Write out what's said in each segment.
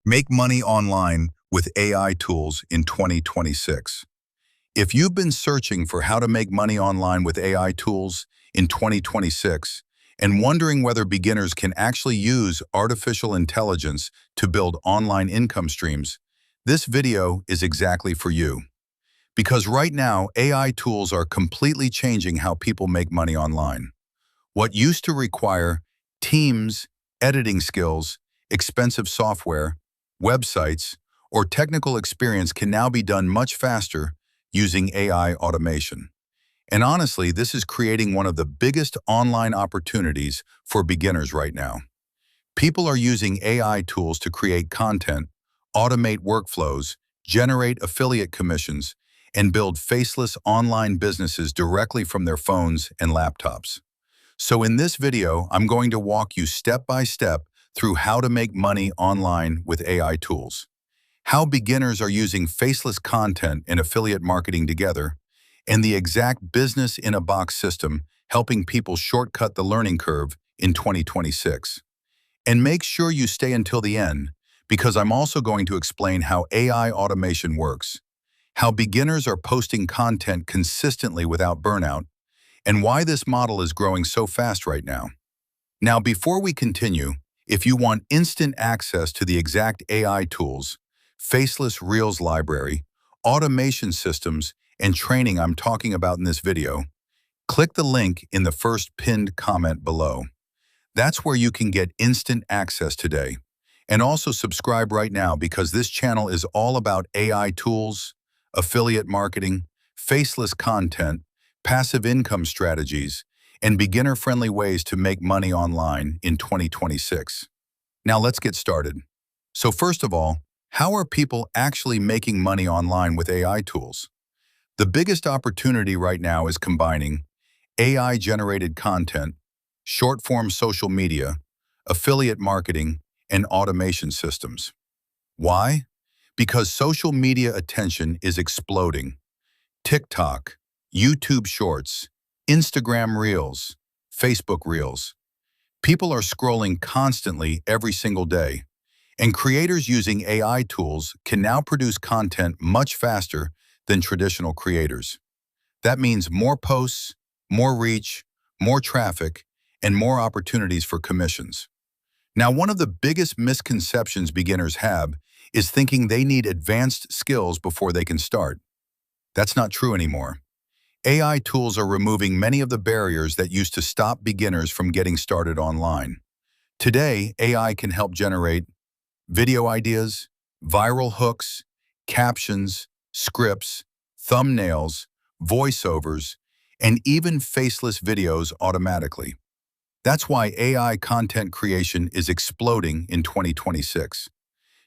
Make money online with AI tools in 2026. If you've been searching for how to make money online with AI tools in 2026 and wondering whether beginners can actually use artificial intelligence to build online income streams, this video is exactly for you. Because right now, AI tools are completely changing how people make money online. What used to require teams, editing skills, expensive software, websites, or technical experience can now be done much faster using AI automation. And honestly, this is creating one of the biggest online opportunities for beginners right now. People are using AI tools to create content, automate workflows, generate affiliate commissions, and build faceless online businesses directly from their phones and laptops. So in this video, I'm going to walk you step by step through how to make money online with AI tools, how beginners are using faceless content and affiliate marketing together, and the exact business-in-a-box system helping people shortcut the learning curve in 2026. And make sure you stay until the end, because I'm also going to explain how AI automation works, how beginners are posting content consistently without burnout, and why this model is growing so fast right now. Now, before we continue, if you want instant access to the exact AI tools, faceless Reels library, automation systems, and training I'm talking about in this video, click the link in the first pinned comment below. That's where you can get instant access today. And also subscribe right now because this channel is all about AI tools, affiliate marketing, faceless content, passive income strategies, and beginner-friendly ways to make money online in 2026. Now let's get started. So first of all, how are people actually making money online with AI tools? The biggest opportunity right now is combining AI-generated content, short-form social media, affiliate marketing, and automation systems. Why? Because social media attention is exploding. TikTok, YouTube Shorts, Instagram Reels, Facebook Reels. People are scrolling constantly every single day, and creators using AI tools can now produce content much faster than traditional creators. That means more posts, more reach, more traffic, and more opportunities for commissions. Now, one of the biggest misconceptions beginners have is thinking they need advanced skills before they can start. That's not true anymore. AI tools are removing many of the barriers that used to stop beginners from getting started online. Today, AI can help generate video ideas, viral hooks, captions, scripts, thumbnails, voiceovers, and even faceless videos automatically. That's why AI content creation is exploding in 2026.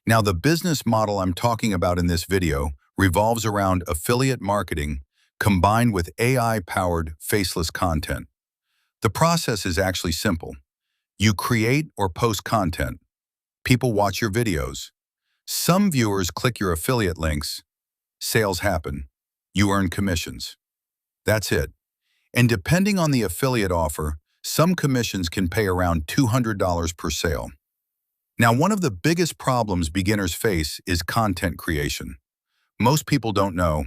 Now, the business model I'm talking about in this video revolves around affiliate marketing combined with AI-powered faceless content. The process is actually simple. You create or post content. People watch your videos. Some viewers click your affiliate links. Sales happen. You earn commissions. That's it. And depending on the affiliate offer, some commissions can pay around $200 per sale. Now, one of the biggest problems beginners face is content creation. Most people don't know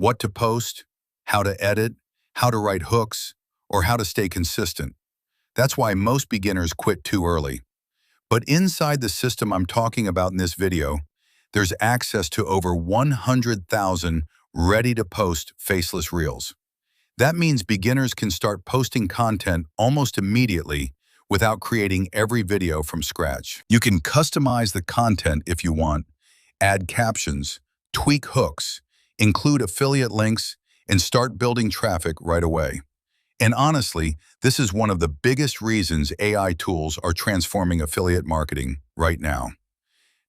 what to post, how to edit, how to write hooks, or how to stay consistent. That's why most beginners quit too early. But inside the system I'm talking about in this video, there's access to over 100,000 ready-to-post faceless reels. That means beginners can start posting content almost immediately without creating every video from scratch. You can customize the content if you want, add captions, tweak hooks, include affiliate links, and start building traffic right away. And honestly, this is one of the biggest reasons AI tools are transforming affiliate marketing right now.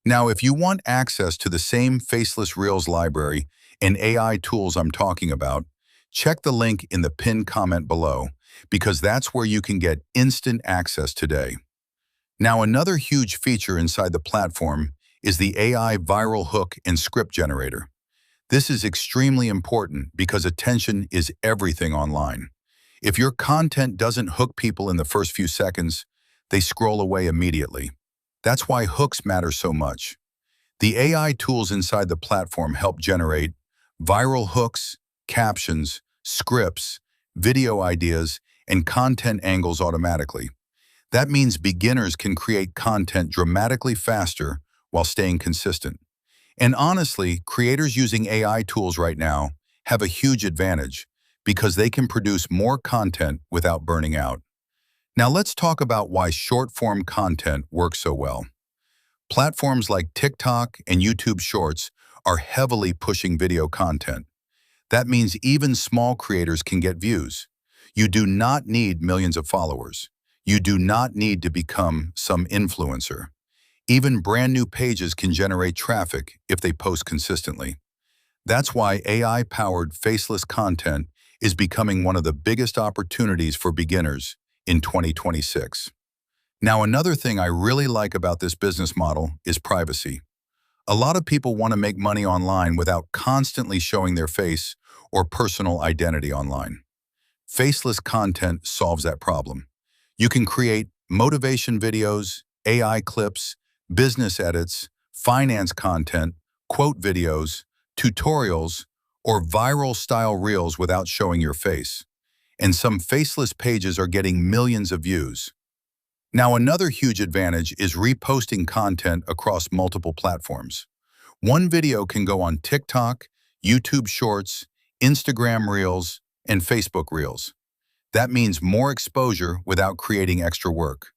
Now, if you want access to the same Faceless Reels library and AI tools I'm talking about, check the link in the pinned comment below, because that's where you can get instant access today. Now, another huge feature inside the platform is the AI viral hook and script generator. This is extremely important because attention is everything online. If your content doesn't hook people in the first few seconds, they scroll away immediately. That's why hooks matter so much. The AI tools inside the platform help generate viral hooks, captions, scripts, video ideas, and content angles automatically. That means beginners can create content dramatically faster while staying consistent. And honestly, creators using AI tools right now have a huge advantage because they can produce more content without burning out. Now let's talk about why short-form content works so well. Platforms like TikTok and YouTube Shorts are heavily pushing video content. That means even small creators can get views. You do not need millions of followers. You do not need to become some influencer. Even brand new pages can generate traffic if they post consistently. That's why AI-powered faceless content is becoming one of the biggest opportunities for beginners in 2026. Now, another thing I really like about this business model is privacy. A lot of people want to make money online without constantly showing their face or personal identity online. Faceless content solves that problem. You can create motivation videos, AI clips, business edits, finance content, quote videos, tutorials, or viral-style reels without showing your face. And some faceless pages are getting millions of views. Now, another huge advantage is reposting content across multiple platforms. One video can go on TikTok, YouTube Shorts, Instagram Reels, and Facebook Reels. That means more exposure without creating extra work.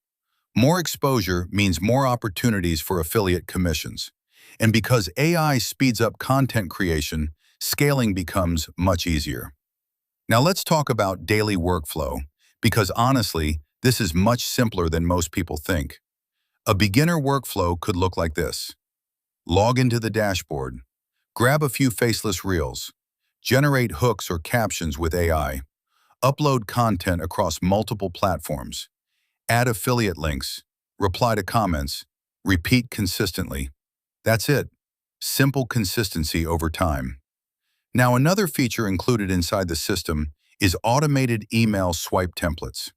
More exposure means more opportunities for affiliate commissions. And because AI speeds up content creation, scaling becomes much easier. Now let's talk about daily workflow, because honestly, this is much simpler than most people think. A beginner workflow could look like this. Log into the dashboard, grab a few faceless reels, generate hooks or captions with AI, upload content across multiple platforms, add affiliate links, reply to comments, repeat consistently. That's it. Simple consistency over time. Now, another feature included inside the system is automated email swipe templates.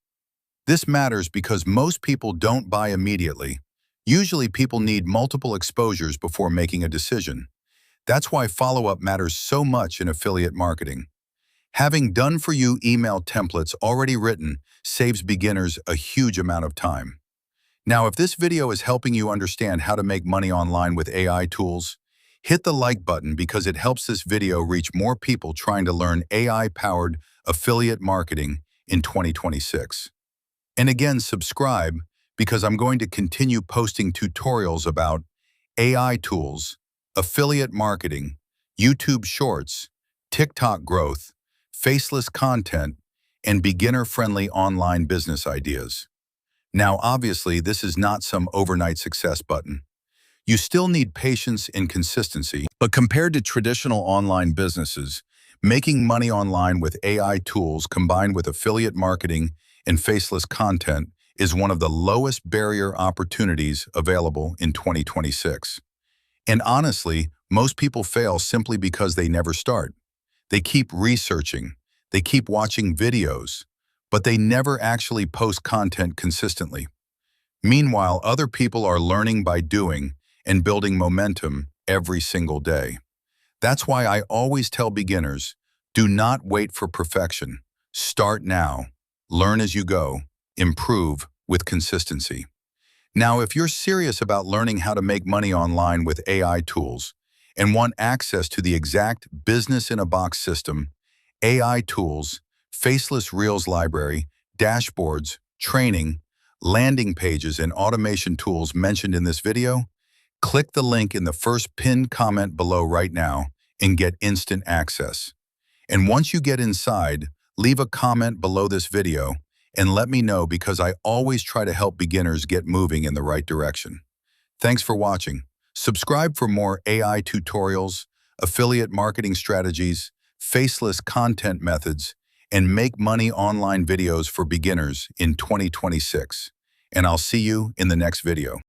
This matters because most people don't buy immediately. Usually people need multiple exposures before making a decision. That's why follow-up matters so much in affiliate marketing. Having done-for-you email templates already written saves beginners a huge amount of time. Now, if this video is helping you understand how to make money online with AI tools, hit the like button because it helps this video reach more people trying to learn AI-powered affiliate marketing in 2026. And again, subscribe because I'm going to continue posting tutorials about AI tools, affiliate marketing, YouTube Shorts, TikTok growth, faceless content, and beginner-friendly online business ideas. Now, obviously, this is not some overnight success button. You still need patience and consistency, but compared to traditional online businesses, making money online with AI tools combined with affiliate marketing and faceless content is one of the lowest barrier opportunities available in 2026. And honestly, most people fail simply because they never start. They keep researching, they keep watching videos, but they never actually post content consistently. Meanwhile, other people are learning by doing and building momentum every single day. That's why I always tell beginners, do not wait for perfection. Start now, learn as you go, improve with consistency. Now, if you're serious about learning how to make money online with AI tools and want access to the exact business-in-a-box system, AI tools, faceless reels library, dashboards, training, landing pages, and automation tools mentioned in this video, click the link in the first pinned comment below right now and get instant access. And once you get inside, leave a comment below this video and let me know because I always try to help beginners get moving in the right direction. Thanks for watching. Subscribe for more AI tutorials, affiliate marketing strategies, faceless content methods, and make money online videos for beginners in 2026. And I'll see you in the next video.